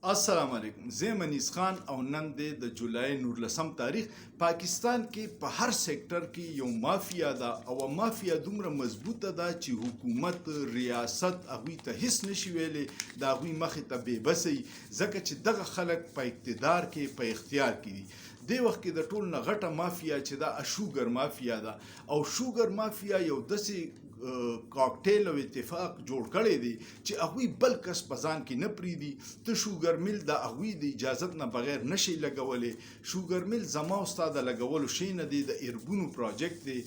السلام علیکم زه منیز خان او نن د جولای 19 تاریخ پاکستان کې په هر سېکټر کې یو مافیا ده او مافیا دومره مضبوطه ده چې حکومت ریاست هغوی ته هیڅ نشي ویلی د هغوی مخې ته بې بسه وي ځکه چې دغه خلک په اقتدار کې په اختیار کې دي دې وخت کې د ټول نه غټه مافیا چې ده شوګر مافیا ده او شوګر مافیا یو داسې کاکټیل او اتفاق جوړ کړی دی چې هغوی بل کس په ځان کې نه پرېږدي ته شوګر میل د هغوی د اجازت نه بغیر نشي لګولی شوګر میل زما او ستا د لګولو شی نه دی د اربونو پراجکټ دی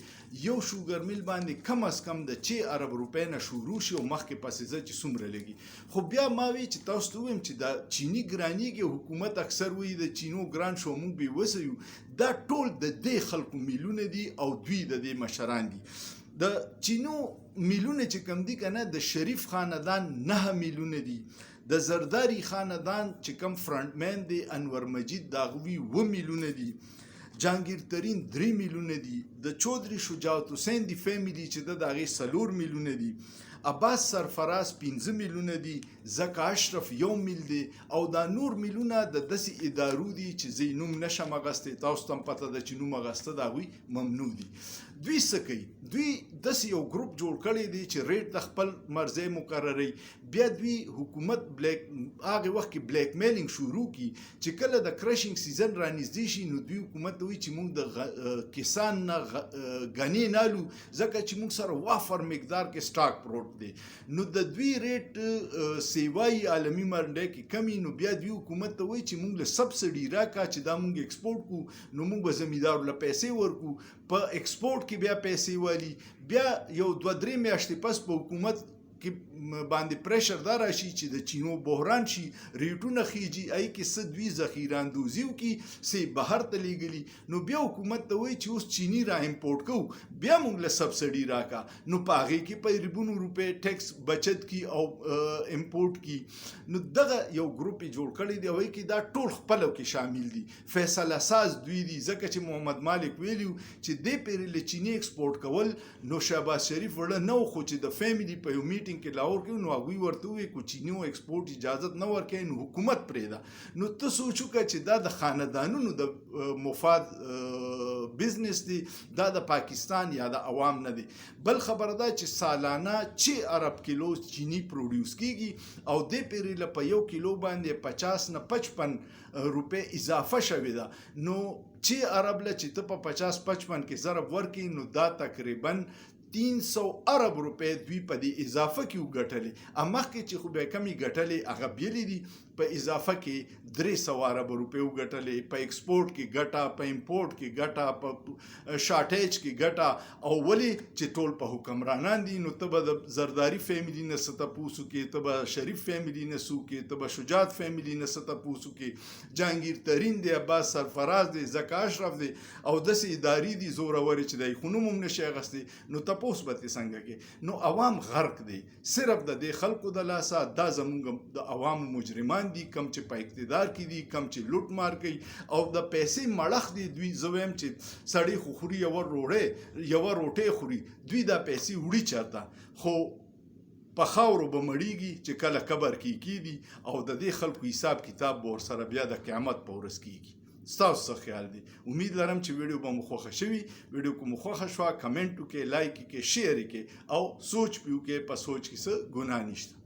یو شوګر میل باندې کم از کم د 6 ارب روپۍ نه شروع شي او مخکې پسې ځه چې څومره لګي خو بیا ما وی چې تاسو ته ووایم چې د چیني ګرانیږي حکومت اکثر وایي د چینو ګران شو موږ بېوسه یو دا ټول د دې خلکو میلونه دي او دوی د دې مشران دي د چینو میلونه چې کم دي کنه د شریف خاندان 9 میلونه دي د زرداری خاندان چې کم فرنټمن دی انور مجید د هغوی 7 میلونه دي جهانگیر ترین 3 میلونه دي د چودري شجاعت حسین دی فیملی چې د هغې 4 میلونه دي عباس سرفراز 15 میلونه دي زکه اشرف 1 میل دی او دا نور میلونه د داسې ادارو دي چې زه نوم نشم اخیستی تاسو ته هم پته ده چې نوم اخیسته د هغوی ممنوع دي دوی څه کوي دوی داسې یو ګروپ جوړ کړی دی چې ریټ د خپل مرضی مقرروي بیا دوی حکومت هغې وخت کې بلیک میلینګ شروع کړي چې کله د کرشینګ سیزن رانږدې شي نو دوی حکومت ته وایي چې موږ د کسان نه ګنې نالو ځکه چې موږ سره وافر مقدار کې سټاک پروت دی نو د دوی ریټ سیوایي عالمي منډۍ کې کمی نو بیا دوی حکومت ته وایي چې موږ له سبسډي راکړه چې دا موږ ایکسپورټ کړو نو موږ به زمیندارو له پیسې ورکړو په ایکسپورټ کې بیا پیسې والي بیا یو 2-3 میاشتې پس په حکومت کې باندې پریشر دا راشي چې د چینو بحران شي ریټونه خیجي ای کې څه دوی ذخیره اندوزي وکړي څه بهر ته لیږلي نو بیا حکومت ته وایي چې اوس چینی را امپورټ کوو بیا موږ له سبسډي راکړه نو په هغې کې په اربونو روپۍ ټیکس بچت کی او امپورټ کی نو دغه یو ګروپ یې جوړ کړی دی وایي کې دا ټول خپلو کې شامل دي فیصله ساز دوی دي ځکه چې محمد مالک ویلي چې دې پېرې له چینی ایکسپورټ کول نو شهباز شریف وړه نه و خو چې د فیملی په یو میټینګ کې لاهور کې نو هغوی ورته ووایي که چیني ایکسپورټ اجازت نه ورکوي نو حکومت پرېږده نو ته سوچ وکړه چې دا د خاندانونو د مفاد بزنس دی دا د پاکستان یا د عوام نه دی بل خبره ده چې سالانه 6 ارب کیلو چینی پروډیوس کیږي او دې پېرې له په 1 کیلو باندې 50 نه 55 روپۍ اضافه شوې ده نو 6 ارب له چې ته په 50-55 کې ضرب ورکړي نو دا تقریبا 300 ارب روپۍ دوی په دې اضافه کې وګټلې مخکې چې خو بیا کمې ګټلې هغه بیلې دي په اضافه کې 300 ارب روپۍ وګټلې په ایکسپورټ کې ګټه په امپورټ کې ګټه په شارټیج کې ګټه او ولې چې ټول په حکمرانان دي نو ته به د زرداری فیملی نه څه تپوس وکړې ته به شریف فیملی نه څه وکړې ته به شجاعت فیملی نه څه تپوس وکړې جهانگیر ترین دی عباس سرفراز دی زکه اشرف دی او داسې ادارې دي زورورې چې دی خو نوم هم نشي اخیستی نو تپوس به ترې څنګه کې نو عوام غرق دی صرف د دې خلکو د لاسه دا زموږ د عوامو مجرمان دي کم چې په اقتدار کې دي کم چې لوټ مار کوي او د پیسې مړخ دي دوی زه وایم چې سړی خو خوري یوه روټۍ خوري دوی دا پیسې وړي چاته خو په خاورو به مړیږي چې کله قبر کې کیږي او د دې خلکو حساب کتاب به ورسره بیا د قیامت په ورځ کیږي ستاسو څه خیال دی امید لرم چې ویډیو به مو خوښه شوي ویډیو که مو خوښه شوه کمنټ وکړئ لایک یې کړئ شیر یې کړئ او سوچ پې وکړئ په سوچ کې څه ګناه نشته